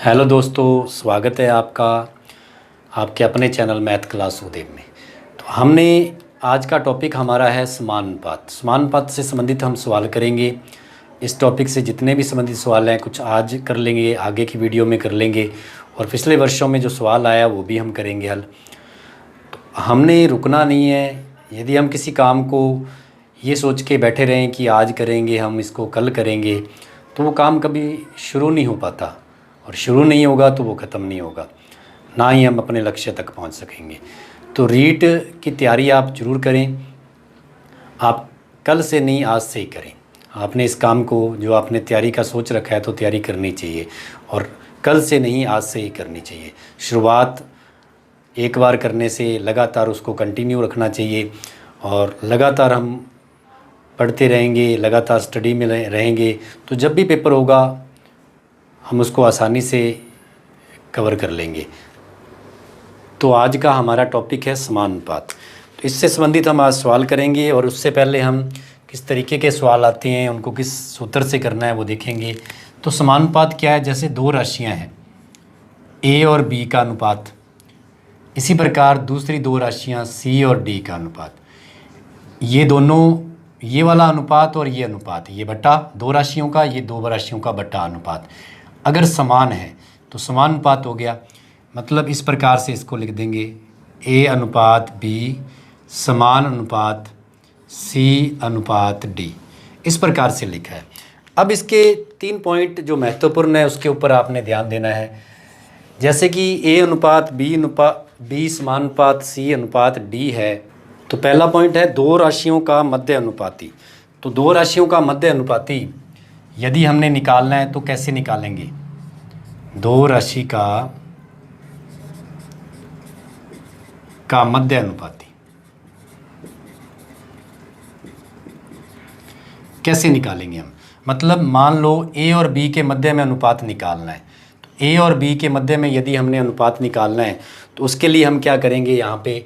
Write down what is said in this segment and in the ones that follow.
Hello दोस्तों, स्वागत है आपका आपके अपने चैनल मैथ क्लास उदेव में। तो हमने आज का टॉपिक हमारा है समानुपात। समानुपात से संबंधित हम सवाल करेंगे। इस टॉपिक से जितने भी संबंधित सवाल हैं कुछ आज कर लेंगे, आगे की वीडियो में कर लेंगे, और पिछले वर्षों में जो सवाल आया वो भी हम करेंगे हल। तो हमने रुकना नहीं है। यदि हम किसी काम को ये सोच के बैठे रहें कि आज करेंगे, हम इसको कल करेंगे, तो वो काम कभी शुरू नहीं हो पाता, और शुरू नहीं होगा तो वो ख़त्म नहीं होगा, ना ही हम अपने लक्ष्य तक पहुंच सकेंगे। तो रीट की तैयारी आप ज़रूर करें। आप कल से नहीं, आज से ही करें। आपने इस काम को, जो आपने तैयारी का सोच रखा है, तो तैयारी करनी चाहिए, और कल से नहीं, आज से ही करनी चाहिए। शुरुआत एक बार करने से लगातार उसको कंटिन्यू रखना चाहिए, और लगातार हम पढ़ते रहेंगे, लगातार स्टडी में रहेंगे, तो जब भी पेपर होगा हम उसको आसानी से कवर कर लेंगे। तो आज का हमारा टॉपिक है समानुपात। तो इससे संबंधित हम आज सवाल करेंगे, और उससे पहले हम किस तरीके के सवाल आते हैं, उनको किस सूत्र से करना है वो देखेंगे। तो समानुपात क्या है? जैसे दो राशियां हैं, ए और बी का अनुपात, इसी प्रकार दूसरी दो राशियां सी और डी का अनुपात। ये दोनों, ये वाला अनुपात और ये अनुपात, ये बट्टा दो राशियों का, ये दो राशियों का बट्टा अनुपात अगर समान है तो समानुपात हो गया। मतलब इस प्रकार से इसको लिख देंगे, ए अनुपात बी समान अनुपात सी अनुपात डी। इस प्रकार से लिखा है। अब इसके 3 पॉइंट जो महत्वपूर्ण है उसके ऊपर आपने ध्यान देना है। जैसे कि ए अनुपात बी समानुपात सी अनुपात डी है, तो पहला पॉइंट है दो राशियों का मध्य अनुपाती। तो दो राशियों का मध्य अनुपाती यदि हमने निकालना है तो कैसे निकालेंगे? दो राशि का मध्य अनुपाती कैसे निकालेंगे हम? मतलब मान लो ए और बी के मध्य में अनुपात निकालना है। तो ए और बी के मध्य में यदि हमने अनुपात निकालना है तो उसके लिए हम क्या करेंगे? यहाँ पे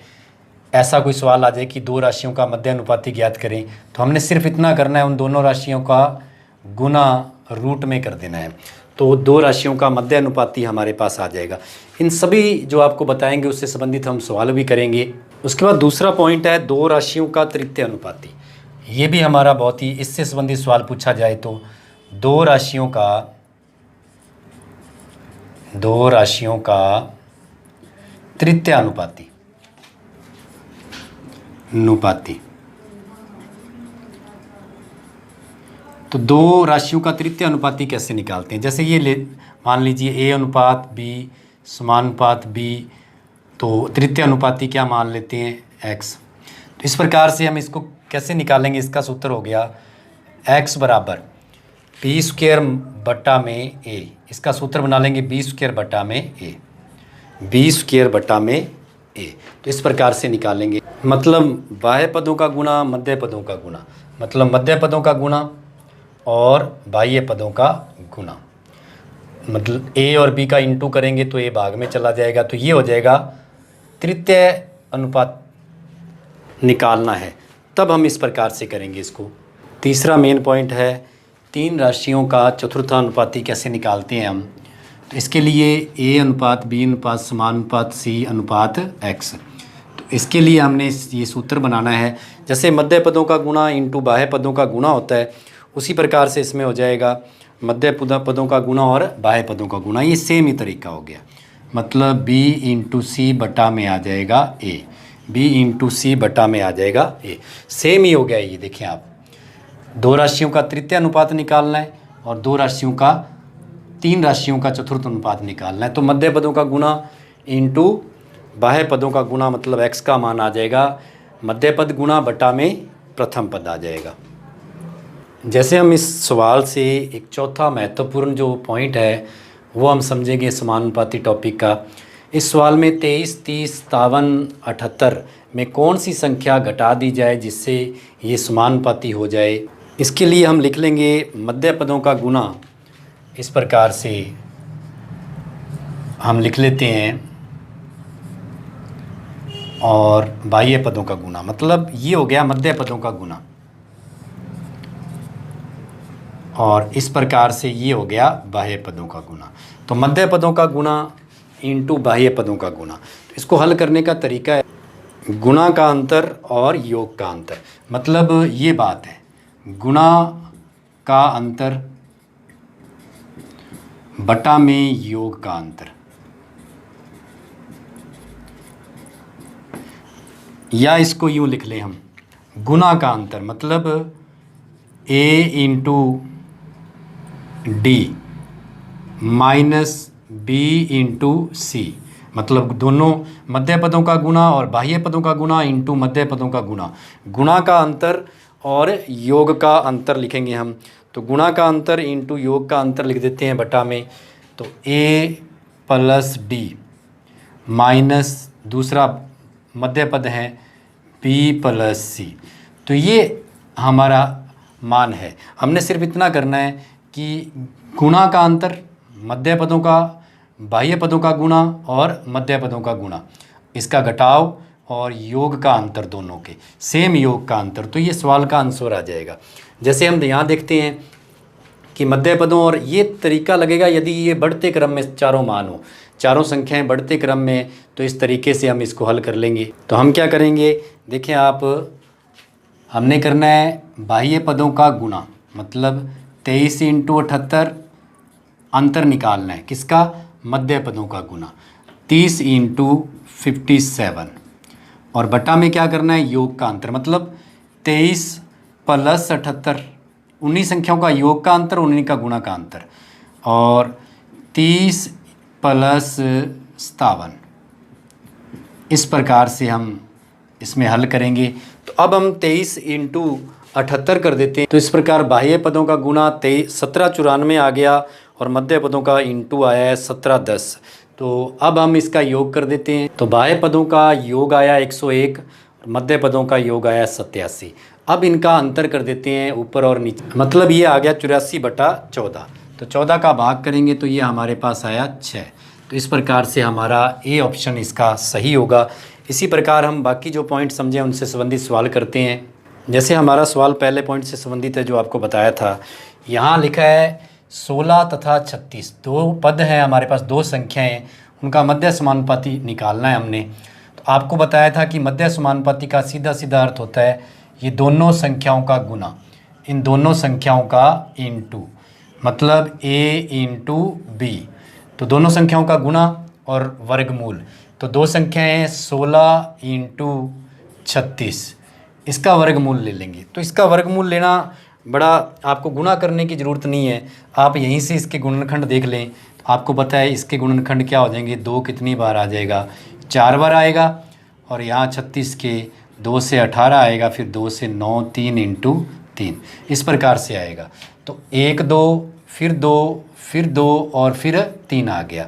ऐसा कोई सवाल आ जाए कि दो राशियों का मध्य अनुपाती ज्ञात करें, तो हमने सिर्फ इतना करना है, उन दोनों राशियों का गुना रूट में कर देना है, तो दो राशियों का मध्य अनुपाती हमारे पास आ जाएगा। इन सभी जो आपको बताएंगे उससे संबंधित हम सवाल भी करेंगे। उसके बाद दूसरा पॉइंट है दो राशियों का तृतीय अनुपाती। ये भी हमारा बहुत ही, इससे संबंधित सवाल पूछा जाए तो दो राशियों का तृतीय अनुपाती तो दो राशियों का तृतीय अनुपाती कैसे निकालते हैं? जैसे ये मान लीजिए ए अनुपात बी समानुपात बी, तो तृतीय अनुपाती क्या मान लेते हैं? x। तो इस प्रकार से हम इसको कैसे निकालेंगे? इसका सूत्र हो गया x बराबर बी स्क्वायर बटा में a। इसका सूत्र बना लेंगे बी स्क्वायर बटा में a, बी स्क्वायर बटा में a। तो इस प्रकार से निकालेंगे। मतलब बाह्य पदों का गुणा मध्य पदों का गुणा, मतलब मध्य पदों का गुणा और बाह्य पदों का गुणा। मतलब a और b का इंटू करेंगे तो a भाग में चला जाएगा, तो ये हो जाएगा तृतीय अनुपात निकालना है, तब हम इस प्रकार से करेंगे इसको। तीसरा मेन पॉइंट है तीन राशियों का चतुर्थानुपाती कैसे निकालते हैं हम? तो इसके लिए a अनुपात b अनुपात समानुपात c अनुपात x। तो इसके लिए हमने ये सूत्र बनाना है। जैसे मध्य पदों का गुणा इंटू बाह्य पदों का गुणा होता है, उसी प्रकार से इसमें हो जाएगा मध्य पदों का गुणा और बाह्य पदों का गुणा। ये सेम ही तरीका हो गया। मतलब b इंटू सी बटा में आ जाएगा a, b इंटू सी बटा में आ जाएगा a। सेम ही हो गया। ये देखें आप, दो राशियों का तृतीय अनुपात निकालना है और तीन राशियों का चतुर्थ अनुपात निकालना है। तो मध्य पदों का गुणा इंटू बाह्य पदों का गुणा, मतलब x का मान आ जाएगा मध्य पद गुणा बटा में प्रथम पद आ जाएगा। जैसे हम इस सवाल से एक चौथा महत्वपूर्ण जो पॉइंट है वो हम समझेंगे समानुपाती टॉपिक का। इस सवाल में 23, 30, 57, 78 में कौन सी संख्या घटा दी जाए जिससे ये समानुपाती हो जाए? इसके लिए हम लिख लेंगे मध्य पदों का गुणा। इस प्रकार से हम लिख लेते हैं, और बाह्य पदों का गुणा, मतलब ये हो गया मध्य पदों का गुणा। और इस प्रकार से ये हो गया बाह्य पदों का गुणा। तो मध्य पदों का गुणा इंटू बाह्य पदों का गुणा। तो इसको हल करने का तरीका है गुणा का अंतर और योग का अंतर। मतलब ये बात है, गुणा का अंतर बटा में योग का अंतर, या इसको यूँ लिख लें हम, गुणा का अंतर मतलब a into D minus b into C. मतलब दोनों मध्य पदों का गुणा और बाह्य पदों का गुणा इंटू मध्य पदों का गुणा। गुणा का अंतर और योग का अंतर लिखेंगे हम। तो गुणा का अंतर इंटू योग का अंतर लिख देते हैं बटा में। तो a प्लस डी माइनस दूसरा मध्य पद है b प्लस सी। तो ये हमारा मान है। हमने सिर्फ इतना करना है कि गुणा का अंतर, मध्य पदों का बाह्य पदों का गुणा और मध्य पदों का गुणा, इसका घटाव और योग का अंतर, दोनों के सेम योग का अंतर। तो ये सवाल का आंसर आ जाएगा। जैसे हम यहाँ देखते हैं कि मध्य पदों, और ये तरीका लगेगा यदि ये बढ़ते क्रम में चारों मान हो, चारों संख्याएं बढ़ते क्रम में, तो इस तरीके से हम इसको हल कर लेंगे। तो हम क्या करेंगे, देखें आप, हमने करना है बाह्य पदों का गुणा, मतलब 23 इंटू 78, अंतर निकालना है किसका, मध्य पदों का गुणा 30 इंटू 57, और बटा में क्या करना है, योग का अंतर, मतलब 23 प्लस 78, उन्हीं संख्याओं का योग का अंतर, उन्हीं का गुणा का अंतर, और 30 प्लस 57। इस प्रकार से हम इसमें हल करेंगे। तो अब हम 23 इंटू 78 कर देते हैं। तो इस प्रकार बाह्य पदों का गुणा 1794 आ गया और मध्य पदों का इंटू आया है 1710। तो अब हम इसका योग कर देते हैं। तो बाह्य पदों का योग आया 101 और मध्य पदों का योग आया 87। अब इनका अंतर कर देते हैं ऊपर और नीचे, मतलब ये आ गया 84/14। तो 14 का भाग करेंगे तो ये हमारे पास आया 6। तो इस प्रकार से हमारा ए ऑप्शन इसका सही होगा। इसी प्रकार हम बाकी जो पॉइंट समझे उनसे संबंधित सवाल करते हैं। जैसे हमारा सवाल पहले पॉइंट से संबंधित है जो आपको बताया था। यहाँ लिखा है 16 तथा 36, दो पद हैं हमारे पास, दो संख्याएं हैं, उनका मध्य समानुपाती निकालना है हमने। तो आपको बताया था कि मध्य समानुपाती का सीधा सीधा अर्थ होता है ये दोनों संख्याओं का गुना, इन दोनों संख्याओं का इंटू, मतलब a इंटू बी। तो दोनों संख्याओं का गुना और वर्गमूल। तो दो संख्याएं हैं 16 इंटू 36, इसका वर्गमूल ले लेंगे। तो इसका वर्गमूल लेना बड़ा, आपको गुणा करने की ज़रूरत नहीं है, आप यहीं से इसके गुणनखंड देख लें। तो आपको पता है इसके गुणनखंड क्या हो जाएंगे, 2 कितनी बार आ जाएगा, 4 बार आएगा, और यहाँ 36 के 2 से 18 आएगा, फिर 2 से 9, 3 इंटू 3, इस प्रकार से आएगा। तो 1 2 फिर 2 फिर 2 और फिर 3 आ गया।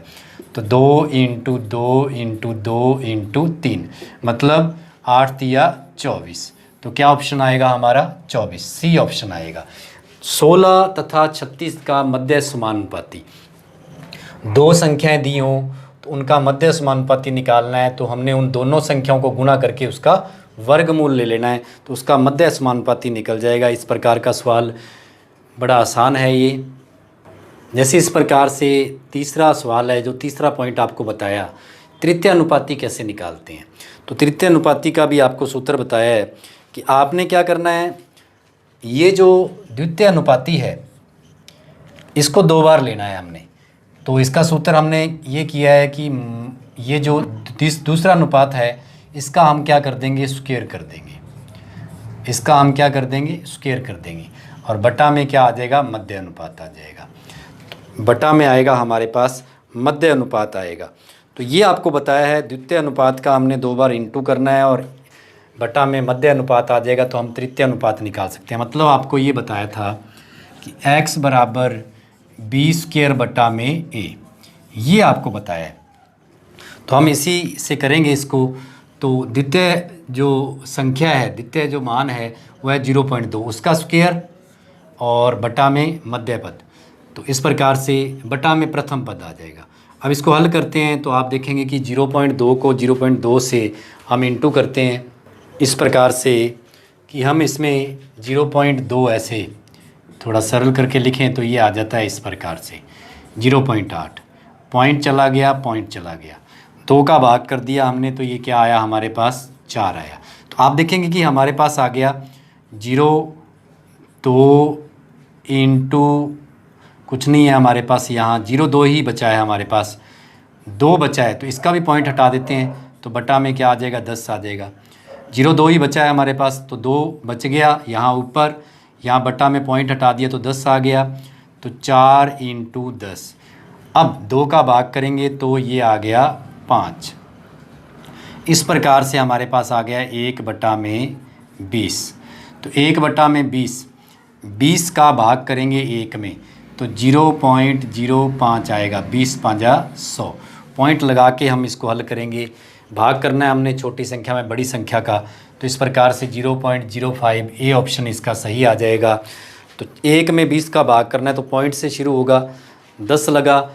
तो 2 इंटू 2 इंटू 2 इंटू 3, मतलब 8 तिया 24। तो क्या ऑप्शन आएगा हमारा, 24, सी ऑप्शन आएगा। 16 तथा 36 का मध्य समानुपाती, दो संख्याएं दी हों तो उनका मध्य समानुपाती निकालना है। तो हमने उन दोनों संख्याओं को गुणा करके उसका वर्गमूल ले लेना है, तो उसका मध्य समानुपाती निकल जाएगा। इस प्रकार का सवाल बड़ा आसान है ये। जैसे इस प्रकार से तीसरा सवाल है, जो तीसरा पॉइंट आपको बताया, तृतीय अनुपाती कैसे निकालते हैं। तो तृतीय अनुपाती का भी आपको सूत्र बताया है कि आपने क्या करना है, ये जो द्वितीय अनुपाती है इसको 2 बार लेना है हमने। तो इसका सूत्र हमने ये किया है कि ये जो दूसरा अनुपात है इसका हम क्या कर देंगे, स्क्वायर कर देंगे, इसका हम क्या कर देंगे, स्क्वायर कर देंगे, और बटा में क्या आ जाएगा, मध्य अनुपात आ जाएगा। तो बटा में आएगा हमारे पास मध्य अनुपात आएगा। तो ये आपको बताया है, द्वितीय अनुपात का हमने 2 बार इंटू करना है और बटा में मध्य अनुपात आ जाएगा, तो हम तृतीय अनुपात निकाल सकते हैं। मतलब आपको ये बताया था कि x बराबर b² बटा में a, ये आपको बताया है। तो हम इसी से करेंगे इसको। तो द्वितीय जो संख्या है, द्वितीय जो मान है वह है 0.2, उसका स्क्वायर और बटा में मध्य पद। तो इस प्रकार से बटा में प्रथम पद आ जाएगा। अब इसको हल करते हैं तो आप देखेंगे कि 0.2 को 0.2 से हम इंटू करते हैं इस प्रकार से कि हम इसमें 0.2 ऐसे थोड़ा सरल करके लिखें तो ये आ जाता है इस प्रकार से 0.8, पॉइंट चला गया, पॉइंट चला गया, 2 का भाग कर दिया हमने तो ये क्या आया हमारे पास 4 आया। तो आप देखेंगे कि हमारे पास आ गया 0.2 इंटू कुछ नहीं है हमारे पास, यहाँ 0.2 ही बचा है हमारे पास, 2 बचा है तो इसका भी पॉइंट हटा देते हैं तो बटा में क्या आ जाएगा 10 आ जाएगा। 0.2 ही बचा है हमारे पास तो 2 बच गया यहाँ ऊपर, यहाँ बटा में पॉइंट हटा दिया तो 10 आ गया, तो 4 इंटू 10। अब 2 का भाग करेंगे तो ये आ गया 5। इस प्रकार से हमारे पास आ गया 1/20। तो 1/20, 20 का भाग करेंगे 1 में तो 0.05 आएगा, 20 पाँजा 100। पॉइंट लगा के हम इसको हल करेंगे। भाग करना है हमने छोटी संख्या में बड़ी संख्या का, तो इस प्रकार से 0.05 ए ऑप्शन इसका सही आ जाएगा। तो 1 में 20 का भाग करना है तो पॉइंट से शुरू होगा, 10 लगा,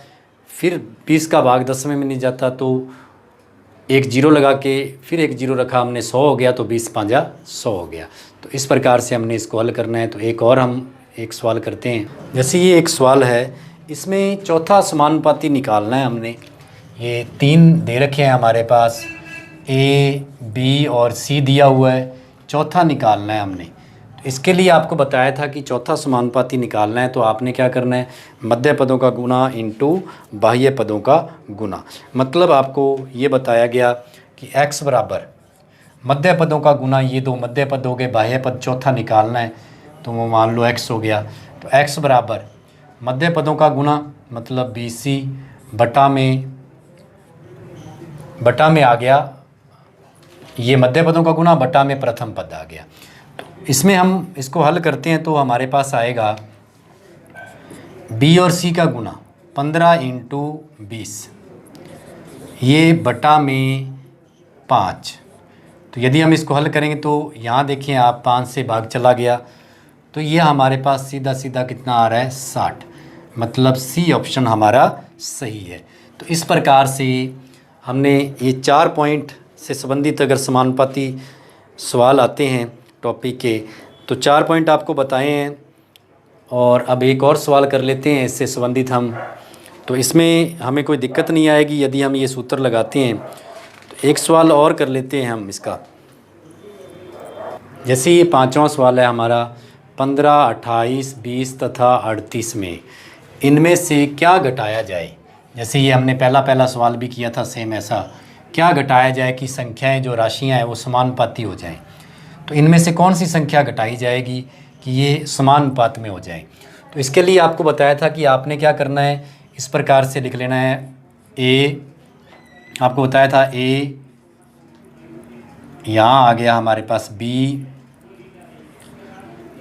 फिर 20 का भाग 10 में नहीं जाता तो एक 0 लगा के फिर एक 0 रखा हमने, 100 हो गया तो 20 पाँजा 100 हो गया। तो इस प्रकार से हमने इसको हल करना है। तो एक और हम एक सवाल करते हैं। जैसे ये एक सवाल है, इसमें चौथा समानुपाती निकालना है हमने। ये 3 दे रखे हैं हमारे पास, ए, बी और सी दिया हुआ है, चौथा निकालना है हमने। तो इसके लिए आपको बताया था कि चौथा समानुपाती निकालना है तो आपने क्या करना है, मध्य पदों का गुना इंटू बाह्य पदों का गुना। मतलब आपको ये बताया गया कि x बराबर मध्य पदों का गुना, ये 2 मध्य पद हो गए, बाह्य पद चौथा निकालना है तो वो मान लो x हो गया। तो x बराबर मध्य पदों का गुना मतलब BC बटा में आ गया, ये मध्य पदों का गुना बटा में प्रथम पद आ गया। तो इसमें हम इसको हल करते हैं तो हमारे पास आएगा B और C का गुना 15 इंटू 20, ये बटा में 5। तो यदि हम इसको हल करेंगे तो यहाँ देखिए आप 5 से भाग चला गया तो ये हमारे पास सीधा सीधा कितना आ रहा है 60। मतलब सी ऑप्शन हमारा सही है। तो इस प्रकार से हमने ये 4 पॉइंट से संबंधित अगर समानुपाती सवाल आते हैं टॉपिक के तो 4 पॉइंट आपको बताए हैं। और अब एक और सवाल कर लेते हैं इससे संबंधित हम, तो इसमें हमें कोई दिक्कत नहीं आएगी यदि हम ये सूत्र लगाते हैं। तो एक सवाल और कर लेते हैं हम इसका। जैसे ये 5वां सवाल है हमारा, 15, 28, 20 तथा 38 में इनमें से क्या घटाया जाए। जैसे ये हमने पहला सवाल भी किया था सेम ऐसा, क्या घटाया जाए कि संख्याएं जो राशियां हैं वो समानुपाती हो जाएं। तो इनमें से कौन सी संख्या घटाई जाएगी कि ये समानुपात में हो जाए। तो इसके लिए आपको बताया था कि आपने क्या करना है, इस प्रकार से लिख लेना है। ए आपको बताया था, ए यहाँ आ गया हमारे पास, बी,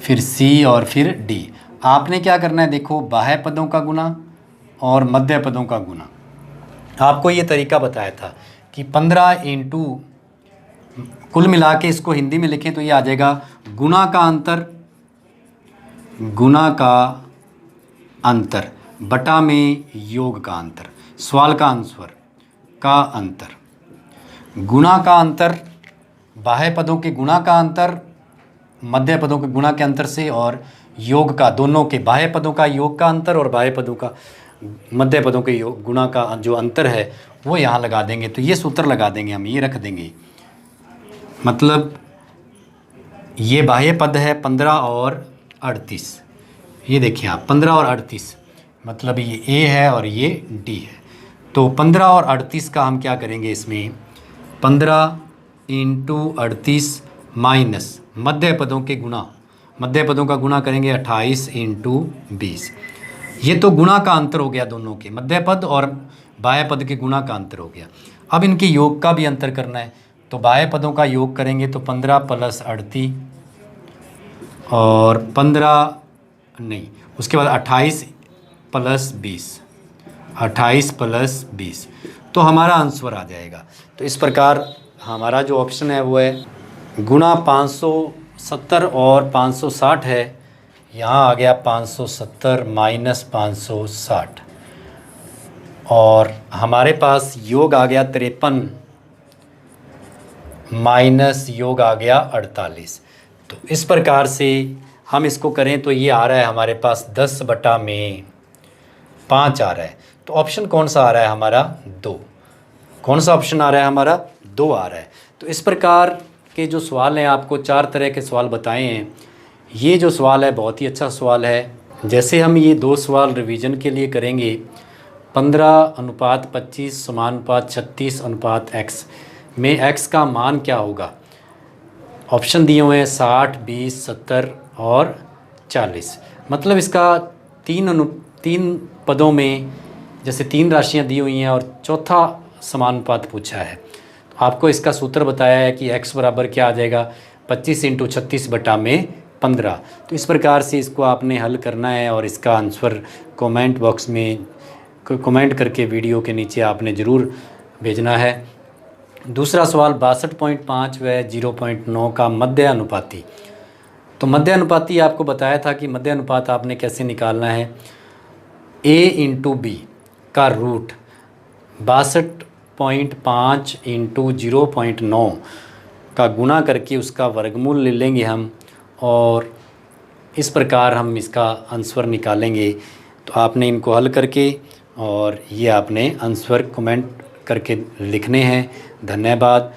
फिर सी और फिर डी। आपने क्या करना है, देखो बाह्य पदों का गुना और मध्य पदों का गुना। आपको ये तरीका बताया था कि 15 इंटू, कुल मिला के इसको हिंदी में लिखें तो ये आ जाएगा गुना का अंतर बटा में योग का अंतर, सवाल का आंसर का अंतर। गुना का अंतर बाह्य पदों के गुना का अंतर मध्य पदों के गुणा के अंतर से, और योग का दोनों के बाह्य पदों का योग का अंतर और बाह्य पदों का मध्य पदों के योग गुणा का जो अंतर है वो यहाँ लगा देंगे। तो ये सूत्र लगा देंगे हम, ये रख देंगे। मतलब ये बाह्य पद है 15 और 38, ये देखिए आप 15 और 38, मतलब ये ए है और ये डी है। तो 15 और 38 का हम क्या करेंगे, इसमें 15 इंटू 38 माइनस मध्य पदों के गुणा, मध्य पदों का गुणा करेंगे 28 इंटू 20। ये तो गुणा का अंतर हो गया दोनों के, मध्य पद और बाह्य पद के गुणा का अंतर हो गया। अब इनके योग का भी अंतर करना है तो बाह्य पदों का योग करेंगे तो 15 प्लस 38 और 15 नहीं, उसके बाद 28 प्लस 20, 28 प्लस 20, तो हमारा आंसर आ जाएगा। तो इस प्रकार हमारा जो ऑप्शन है वो है गुणा 570 और 560 है, यहाँ आ गया 570 माइनस 560, और हमारे पास योग आ गया 53 माइनस योग आ गया 48। तो इस प्रकार से हम इसको करें तो ये आ रहा है हमारे पास 10/5 आ रहा है। तो ऑप्शन कौन सा आ रहा है हमारा? 2। कौन सा ऑप्शन आ रहा है हमारा? 2 आ रहा है। तो इस प्रकार के जो सवाल हैं, आपको 4 तरह के सवाल बताए हैं। ये जो सवाल है बहुत ही अच्छा सवाल है। जैसे हम ये 2 सवाल रिवीजन के लिए करेंगे, 15:25 समानुपात 36:x में x का मान क्या होगा? ऑप्शन दिए हुए हैं 60, 20, 70 और 40। मतलब इसका 3 पदों में जैसे 3 राशियां दी हुई हैं और चौथा समानुपात पूछा है। तो आपको इसका सूत्र बताया है कि x बराबर क्या आ जाएगा? 25 × 36/15। तो इस प्रकार से इसको आपने हल करना है और इसका आंसर कमेंट बॉक्स में कमेंट करके वीडियो के नीचे आपने ज़रूर भेजना है। दूसरा सवाल 62.5 व 0.9 का मध्य अनुपाती। तो मध्य अनुपाती आपको बताया था कि मध्य अनुपात आपने कैसे निकालना है। a × b का रूट 62.5 × 0.9 का गुणा करके उसका वर्गमूल ले लेंगे हम, और इस प्रकार हम इसका आंसर निकालेंगे। तो आपने इनको हल करके और ये आपने आंसर कमेंट करके लिखने हैं। धन्यवाद।